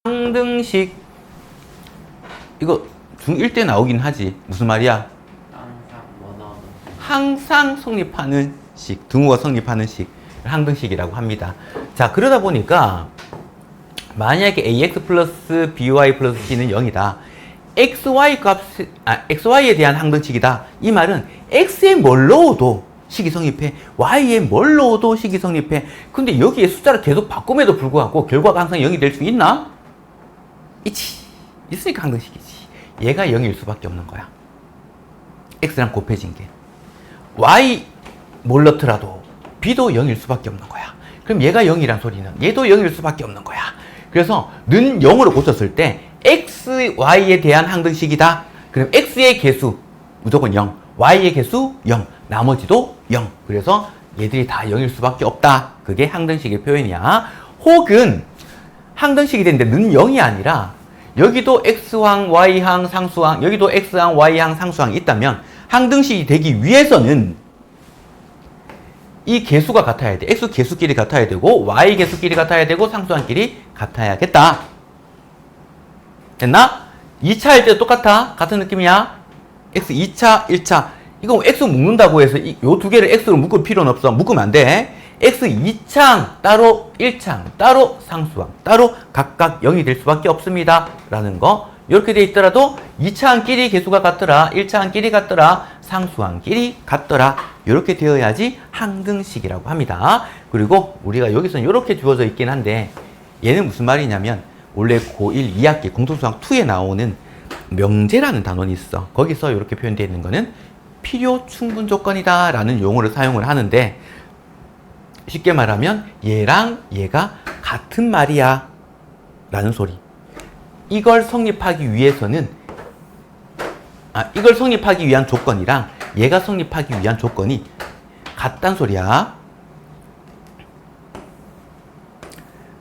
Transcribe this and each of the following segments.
항등식 이거 중1 때 나오긴 하지. 무슨 말이야? 항상 성립하는 식, 등호가 성립하는 식, 항등식이라고 합니다. 자, 그러다 보니까 만약에 ax 플러스 by 플러스 c는 0이다. xy에 대한 항등식이다. 이 말은 x에 뭘 넣어도 식이 성립해. y에 뭘 넣어도 식이 성립해. 근데 여기에 숫자를 계속 바꿈에도 불구하고 결과가 항상 0이 될 수 있나? 있으니까 항등식이지. 얘가 0일 수밖에 없는 거야. x랑 곱해진 게. y 뭘 넣더라도 b도 0일 수밖에 없는 거야. 그럼 얘가 0이란 소리는 얘도 0일 수밖에 없는 거야. 그래서 는 0으로 고쳤을 때 x, y에 대한 항등식이다. 그럼 x의 개수 무조건 0, y의 개수 0, 나머지도 0. 그래서 얘들이 다 0일 수밖에 없다. 그게 항등식의 표현이야. 혹은 항등식이 되는데 는 0이 아니라 여기도 x항, y항, 상수항, 여기도 x항, y항, 상수항이 있다면 항등식이 되기 위해서는 이 개수가 같아야 돼. x 개수끼리 같아야 되고 y 개수끼리 같아야 되고 상수항끼리 같아야겠다. 됐나? 2차 할 때도 똑같아. 같은 느낌이야. x 2차, 1차. 이거 x 묶는다고 해서 이 두 개를 x로 묶을 필요는 없어. 묶으면 안 돼. x 2창 따로 1창 따로 상수항 따로 각각 0이 될 수밖에 없습니다. 라는 거. 이렇게 돼 있더라도 2차항끼리 개수가 같더라. 1차항끼리 같더라. 상수항끼리 같더라. 이렇게 되어야지 항등식이라고 합니다. 그리고 우리가 여기서는 이렇게 주어져 있긴 한데 얘는 무슨 말이냐면 원래 고1 2학기 공통수학 2에 나오는 명제라는 단원이 있어. 거기서 이렇게 표현되어 있는 거는 필요 충분 조건이다 라는 용어를 사용을 하는데 쉽게 말하면 얘랑 얘가 같은 말이야 라는 소리. 이걸 성립하기 위해서는 이걸 성립하기 위한 조건이랑 얘가 성립하기 위한 조건이 같단 소리야.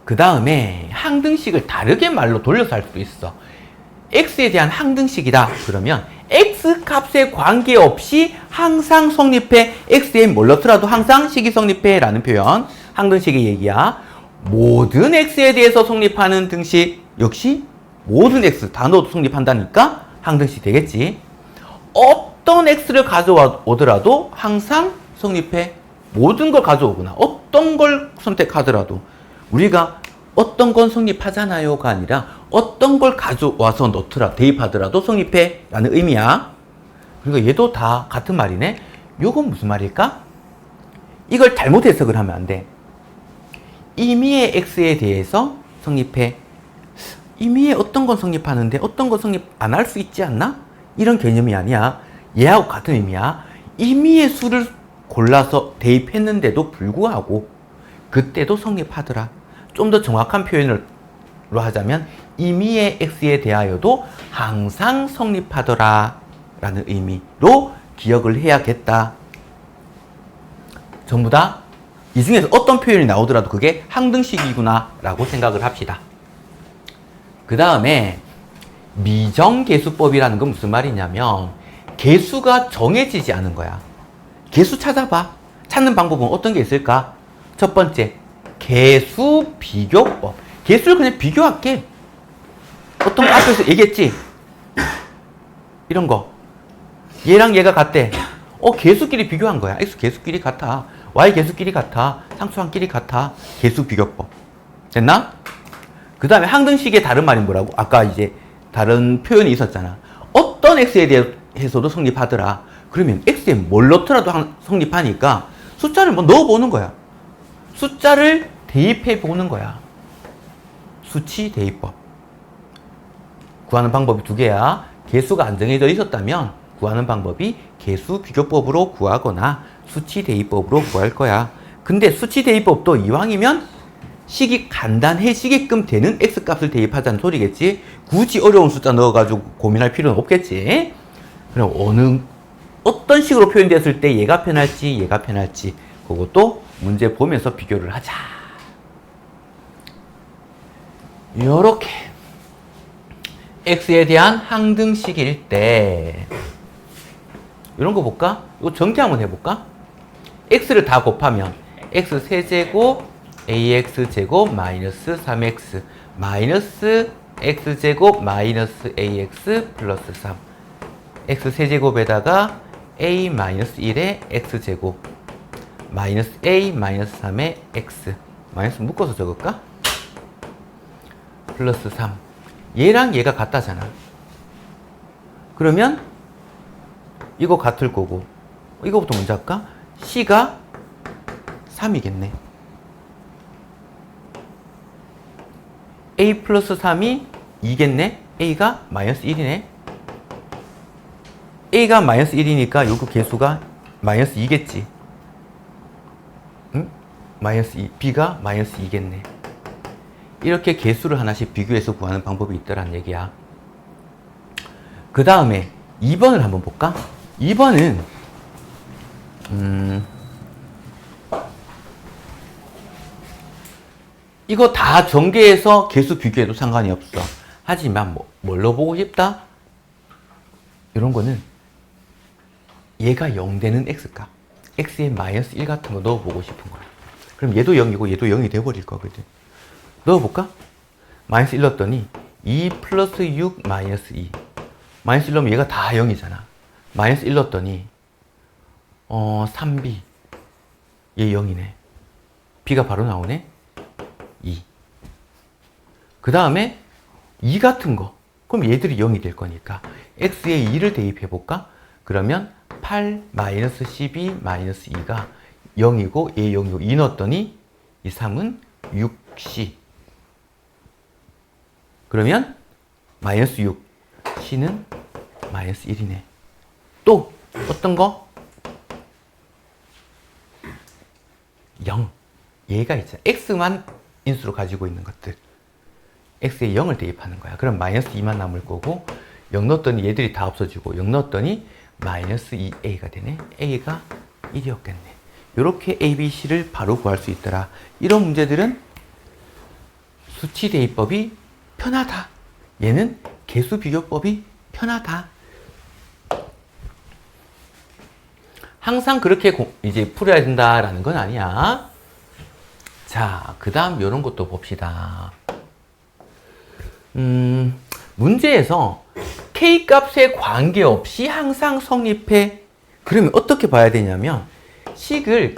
그 다음에 항등식을 다르게 말로 돌려서 할 수도 있어. x에 대한 항등식이다. 그러면 x 값에 관계없이 항상 성립해. x에 뭘 넣더라도 항상 식이 성립해 라는 표현. 항등식의 얘기야. 모든 x에 대해서 성립하는 등식 역시 모든 x 다 넣어도 성립한다니까 항등식 되겠지. 어떤 x를 가져오더라도 항상 성립해. 모든 걸 가져오거나 어떤 걸 선택하더라도 우리가 어떤 건 성립하잖아요가 아니라 어떤 걸 가져와서 대입하더라도 성립해 라는 의미야. 그리고 얘도 다 같은 말이네. 요건 무슨 말일까? 이걸 잘못 해석을 하면 안 돼. 임의의 x에 대해서 성립해. 임의의 어떤 건 성립하는데 어떤 건 성립 안 할 수 있지 않나? 이런 개념이 아니야. 얘하고 같은 의미야. 임의의 수를 골라서 대입했는데도 불구하고 그때도 성립하더라. 좀 더 정확한 표현으로 하자면 임의의 x에 대하여도 항상 성립하더라 라는 의미로 기억을 해야겠다. 전부 다 이 중에서 어떤 표현이 나오더라도 그게 항등식이구나 라고 생각을 합시다. 그 다음에 미정계수법이라는 건 무슨 말이냐면 개수가 정해지지 않은 거야. 개수 찾아봐. 찾는 방법은 어떤 게 있을까? 첫 번째, 개수 비교법. 개수를 그냥 비교할게. 어떤 거 앞에서 얘기했지? 이런 거. 얘랑 얘가 같대. 개수끼리 비교한 거야. x 개수끼리 같아. y 개수끼리 같아. 상수항끼리 같아. 개수 비교법. 됐나? 그 다음에 항등식의 다른 말이 뭐라고? 아까 이제 다른 표현이 있었잖아. 어떤 x에 대해서도 성립하더라. 그러면 x에 뭘 넣더라도 성립하니까 숫자를 뭐 넣어보는 거야. 숫자를 대입해 보는 거야. 수치 대입법. 구하는 방법이 두 개야. 개수가 안 정해져 있었다면 구하는 방법이 개수 비교법으로 구하거나 수치 대입법으로 구할 거야. 근데 수치 대입법도 이왕이면 식이 간단해지게끔 되는 x값을 대입하자는 소리겠지. 굳이 어려운 숫자 넣어가지고 고민할 필요는 없겠지. 그럼 어떤 식으로 표현됐을 때 얘가 편할지 얘가 편할지 그것도 문제 보면서 비교를 하자. 요렇게 x에 대한 항등식일 때 이런 거 볼까? 이거 전개 한번 해볼까? x를 다 곱하면 x 세제곱 ax 제곱 마이너스 3x 마이너스 x제곱 마이너스 ax 플러스 3 x 세제곱에다가 a 마이너스 1의 x제곱 마이너스 a 마이너스 3의 x 마이너스 묶어서 적을까? 플러스 3 얘랑 얘가 같다잖아. 그러면 이거 같을 거고 이거부터 먼저 할까? c가 3이겠네. a 플러스 3이 2겠네. a가 마이너스 1이네. a가 마이너스 1이니까 요거 개수가 마이너스 2겠지. 응? 마이너스 2, b가 마이너스 2겠네. 이렇게 개수를 하나씩 비교해서 구하는 방법이 있더란 얘기야. 그 다음에 2번을 한번 볼까? 2번은 이거 다 전개해서 개수 비교해도 상관이 없어. 하지만 뭘로 보고 싶다? 이런 거는 얘가 0 되는 x값 x에 마이너스 1 같은 거 넣어보고 싶은 거야. 그럼 얘도 0이고 얘도 0이 돼버릴 거거든. 넣어볼까? 마이너스 1 넣었더니 2 플러스 6 마이너스 2 마이너스 1 넣으면 얘가 다 0이잖아. 마이너스 1 넣었더니 3b 얘 0이네. b가 바로 나오네. 2. 그 다음에 2 같은 거 그럼 얘들이 0이 될 거니까 x에 2를 대입해 볼까? 그러면 8 마이너스 12 마이너스 2가 0이고 얘 0이고 2 넣었더니 이 3은 6c. 그러면 마이너스 6 c는 마이너스 1이네. 또 어떤 거? 0 얘가 있잖아. x만 인수로 가지고 있는 것들 x에 0을 대입하는 거야. 그럼 마이너스 2만 남을 거고 0 넣었더니 얘들이 다 없어지고 0 넣었더니 마이너스 2a가 되네. a가 1이었겠네. 이렇게 a, b, c를 바로 구할 수 있더라. 이런 문제들은 수치 대입법이 편하다. 얘는 개수 비교법이 편하다. 항상 그렇게 이제 풀어야 된다라는 건 아니야. 자, 그 다음 이런 것도 봅시다. 문제에서 K값에 관계없이 항상 성립해. 그러면 어떻게 봐야 되냐면 식을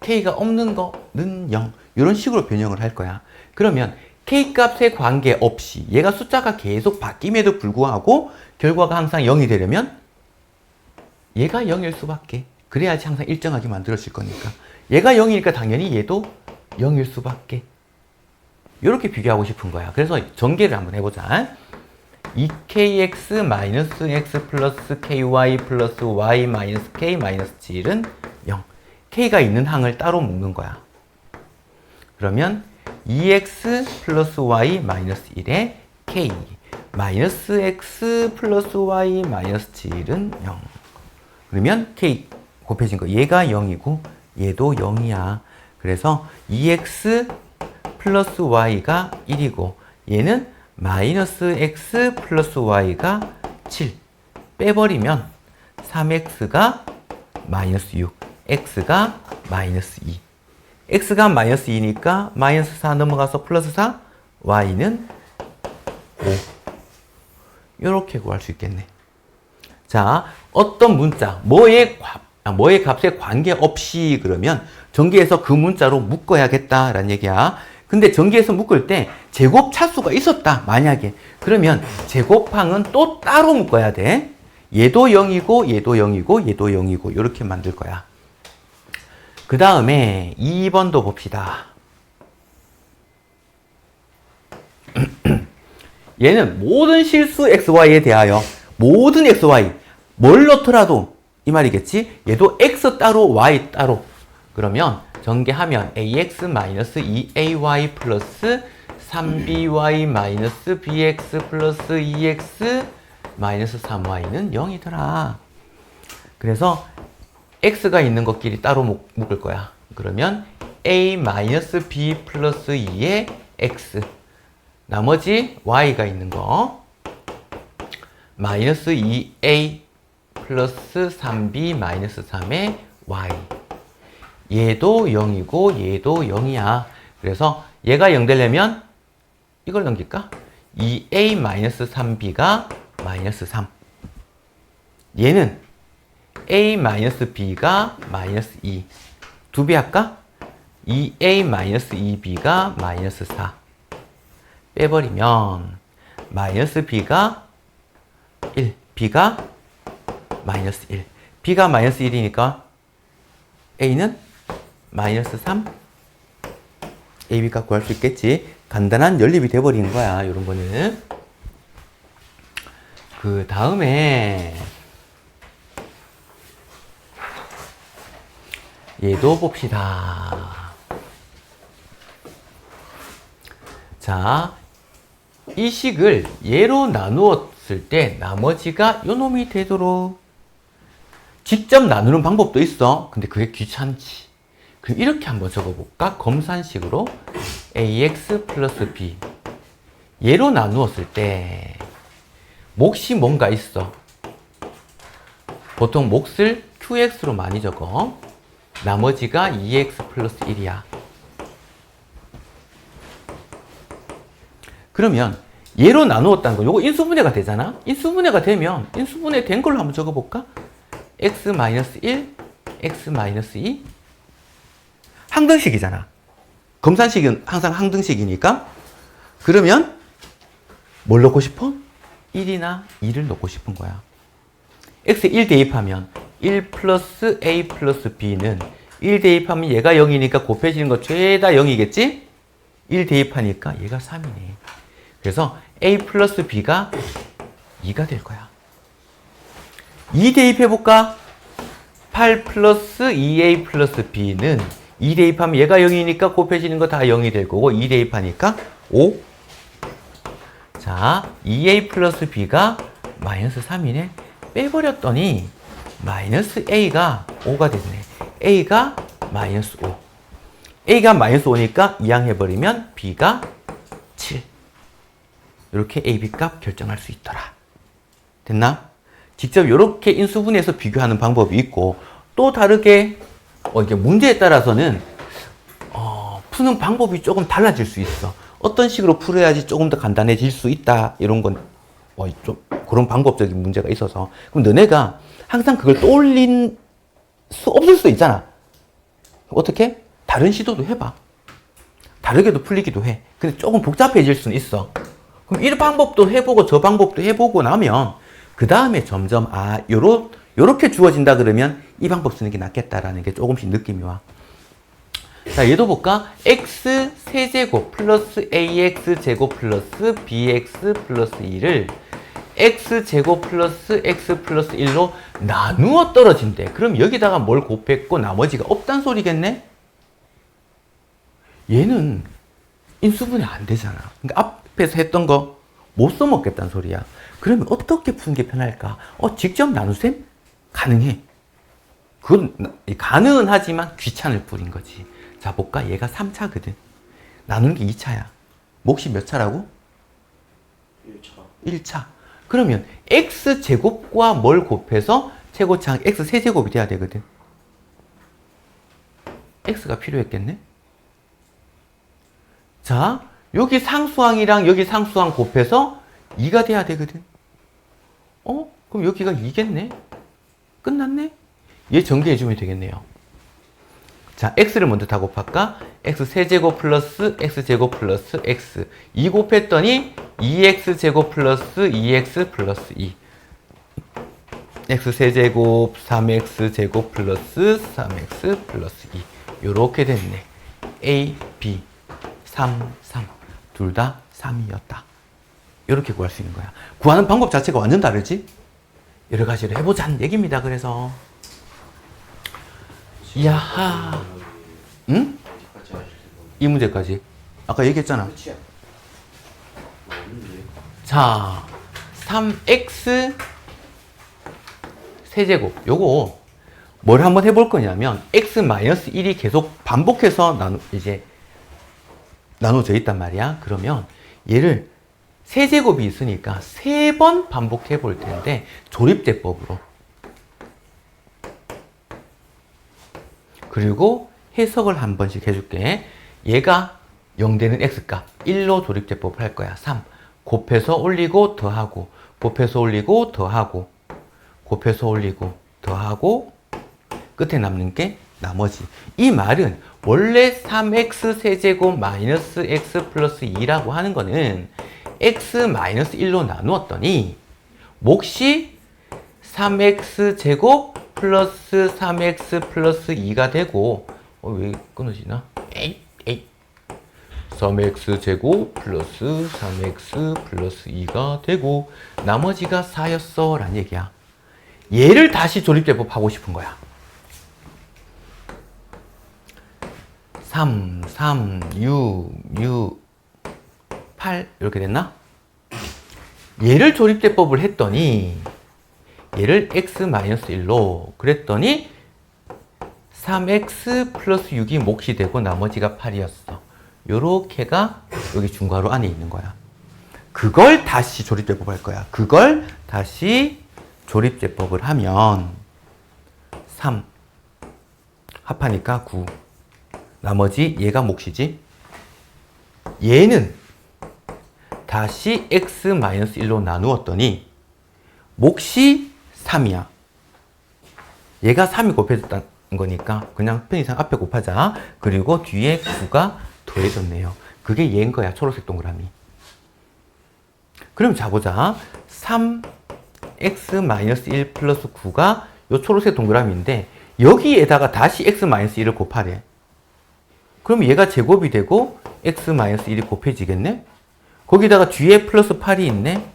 K가 없는 거는 0 이런 식으로 변형을 할 거야. 그러면 K값에 관계없이 얘가 숫자가 계속 바뀜에도 불구하고 결과가 항상 0이 되려면 얘가 0일 수밖에. 그래야지 항상 일정하게 만들어질 거니까. 얘가 0이니까 당연히 얘도 0일 수밖에. 이렇게 비교하고 싶은 거야. 그래서 전개를 한번 해보자. 2kx 마이너스 x 플러스 ky 플러스 y 마이너스 k 마이너스 7은 0. k가 있는 항을 따로 묶는 거야. 그러면 2x 플러스 y 마이너스 1에 k 마이너스 x 플러스 y 마이너스 7은 0. 그러면 k 곱해진 거 얘가 0이고 얘도 0이야. 그래서 2x 플러스 y가 1이고 얘는 마이너스 x 플러스 y가 7 빼버리면 3x가 마이너스 6 x가 마이너스 2 x가 마이너스 2니까 마이너스 4 넘어가서 플러스 4 y는 5 이렇게 구할 수 있겠네. 자, 어떤 문자 뭐의 값에 관계없이 그러면 전개해서 그 문자로 묶어야겠다라는 얘기야. 근데 전개해서 묶을 때 제곱 차수가 있었다 만약에 그러면 제곱항은 또 따로 묶어야 돼. 얘도 0이고 얘도 0이고 얘도 0이고 이렇게 만들 거야. 그 다음에 2번도 봅시다. 얘는 모든 실수 xy에 대하여 모든 xy 뭘 넣더라도 이 말이겠지. 얘도 x 따로 y 따로. 그러면 전개하면 ax-2ay 플러스 3by-bx 플러스 2x 마이너스 3y는 0이더라. 그래서 x가 있는 것끼리 따로 묶을 거야. 그러면 a-b 플러스 2의 x 나머지 y가 있는 거 마이너스 2a 플러스 3b 마이너스 3의 y 얘도 0이고 얘도 0이야. 그래서 얘가 0 되려면 이걸 넘길까? 2a-3b가 마이너스 3. 얘는 a-b가 마이너스 2. 2배 할까? 2a-2b가 마이너스 4. 빼버리면 마이너스 b가 1, b가 마이너스 1. b가 마이너스 1이니까 a는 마이너스 3. ab값 구할 수 있겠지. 간단한 연립이 돼버리는 거야. 이런 거는. 그 다음에 얘도 봅시다. 자, 이 식을 얘로 나누었을 때 나머지가 요놈이 되도록 직접 나누는 방법도 있어. 근데 그게 귀찮지. 그럼 이렇게 한번 적어볼까? 검산식으로 ax 플러스 b 얘로 나누었을 때 몫이 뭔가 있어. 보통 몫을 qx로 많이 적어. 나머지가 2x 플러스 1이야. 그러면 얘로 나누었다는 거, 요거 인수분해가 되잖아? 인수분해가 되면 인수분해 된 걸로 한번 적어볼까? x-1, x-2 항등식이잖아. 검산식은 항상 항등식이니까. 그러면 뭘 넣고 싶어? 1이나 2를 넣고 싶은 거야. x에 1 대입하면 1 플러스 a 플러스 b는 1 대입하면 얘가 0이니까 곱해지는 거 죄다 0이겠지? 1 대입하니까 얘가 3이네. 그래서 a 플러스 b가 2가 될 거야. 2 대입해볼까? 8 플러스 2a 플러스 b는 2 대입하면 얘가 0이니까 곱해지는 거 다 0이 될 거고 2 대입하니까 5. 자, 2a 플러스 b가 마이너스 3이네. 빼버렸더니 마이너스 a가 5가 됐네. a가 마이너스 5. a가 마이너스 5니까 이항해버리면 b가 7. 이렇게 ab 값 결정할 수 있더라. 됐나? 직접 이렇게 인수분해해서 비교하는 방법이 있고 또 다르게 이게 문제에 따라서는 푸는 방법이 조금 달라질 수 있어. 어떤 식으로 풀어야지 조금 더 간단해질 수 있다. 이런 건 좀 그런 방법적인 문제가 있어서. 그럼 너네가 항상 그걸 떠올린 수 없을 수도 있잖아. 어떻게? 다른 시도도 해봐. 다르게도 풀리기도 해. 근데 조금 복잡해질 수는 있어. 그럼 이 방법도 해보고 저 방법도 해보고 나면 그 다음에 점점 요렇게 주어진다 그러면 이 방법 쓰는 게 낫겠다라는 게 조금씩 느낌이 와. 자, 얘도 볼까? x 세제곱 플러스 ax 제곱 플러스 bx 플러스 2를 x 제곱 플러스 x 플러스 1로 나누어 떨어진대. 그럼 여기다가 뭘 곱했고 나머지가 없단 소리겠네? 얘는 인수분해 안 되잖아. 그러니까 앞에서 했던 거 못 써먹겠다는 소리야. 그러면 어떻게 푸는 게 편할까? 직접 나누셈? 가능해. 그건 가능은 하지만 귀찮을 뿐인 거지. 자, 볼까? 얘가 3차거든. 나누는 게 2차야. 몫이 몇 차라고? 1차. 그러면 x제곱과 뭘 곱해서 최고차항 x세제곱이 돼야 되거든. x가 필요했겠네? 자, 여기 상수항이랑 여기 상수항 곱해서 2가 돼야 되거든. 그럼 여기가 2겠네? 끝났네? 얘 전개해주면 되겠네요. 자, x를 먼저 다 곱할까? x세제곱 플러스 x제곱 플러스 x 2 곱했더니 2x제곱 플러스 2x 플러스 2 x세제곱 3x제곱 플러스 3x 플러스 2 요렇게 됐네. a, b 3, 3 둘 다 3이었다. 요렇게 구할 수 있는 거야. 구하는 방법 자체가 완전 다르지? 여러 가지로 해보자는 얘기입니다. 그래서 야하. 응? 이 문제까지. 아까 얘기했잖아. 자, 3x 세제곱. 요거 뭘 한번 해볼 거냐면 x-1이 계속 반복해서 나눠져 있단 말이야. 그러면 얘를 세제곱이 있으니까 3번 반복해 볼 텐데 조립대법으로. 그리고 해석을 한 번씩 해줄게. 얘가 0되는 x값 1로 조립제법을 할 거야. 3 곱해서 올리고 더하고 곱해서 올리고 더하고 곱해서 올리고 더하고 끝에 남는 게 나머지. 이 말은 원래 3x 세제곱 마이너스 x 플러스 2라고 하는 거는 x 마이너스 1로 나누었더니 몫이 3x 제곱 플러스 3x 플러스 2가 되고 왜 끊어지나? 에이 3x 제곱 플러스 3x 플러스 2가 되고 나머지가 4였어 라는 얘기야. 얘를 다시 조립제법 하고 싶은 거야. 3, 6, 8 이렇게 됐나? 얘를 조립제법을 했더니 얘를 x-1로 그랬더니 3x 플러스 6이 몫이 되고 나머지가 8이었어. 요렇게가 여기 중괄호 안에 있는 거야. 그걸 다시 조립제법 할 거야. 그걸 다시 조립제법을 하면 3 합하니까 9 나머지 얘가 몫이지. 얘는 다시 x-1로 나누었더니 몫이 3이야. 얘가 3이 곱해졌다는 거니까 그냥 편의상 앞에 곱하자. 그리고 뒤에 9가 더해졌네요. 그게 얘인 거야. 초록색 동그라미. 그럼 자보자. 3x-1 플러스 9가 요 초록색 동그라미인데 여기에다가 다시 x-1을 곱하래. 그럼 얘가 제곱이 되고 x-1이 곱해지겠네? 거기다가 뒤에 플러스 8이 있네?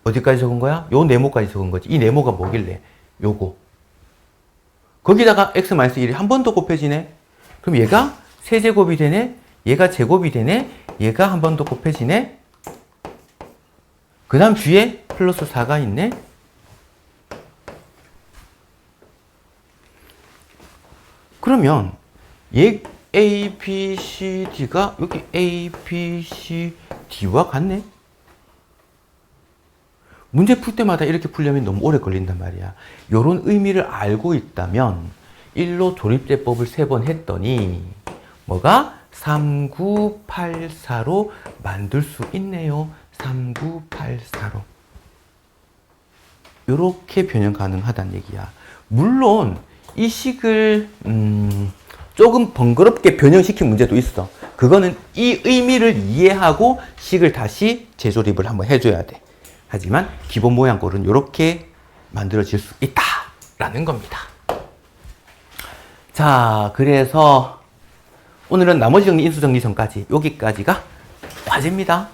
어디까지 적은 거야? 요 네모까지 적은 거지. 이 네모가 뭐길래? 요거. 거기다가 x-1이 한 번 더 곱해지네? 그럼 얘가 세제곱이 되네? 얘가 제곱이 되네? 얘가 한 번 더 곱해지네? 그 다음 뒤에 플러스 4가 있네? 그러면 얘 A, B, C, D가 여기 A, B, C, D와 같네? 문제 풀 때마다 이렇게 풀려면 너무 오래 걸린단 말이야. 요런 의미를 알고 있다면 1로 조립제법을 3번 했더니 뭐가? 3984로 만들 수 있네요. 3984로. 요렇게 변형 가능하다는 얘기야. 물론 이 식을 조금 번거롭게 변형시킨 문제도 있어. 그거는 이 의미를 이해하고 식을 다시 재조립을 한번 해줘야 돼. 하지만 기본 모양꼴은 이렇게 만들어질 수 있다라는 겁니다. 자, 그래서 오늘은 나머지 정리, 인수 정리 전까지 여기까지가 과제입니다.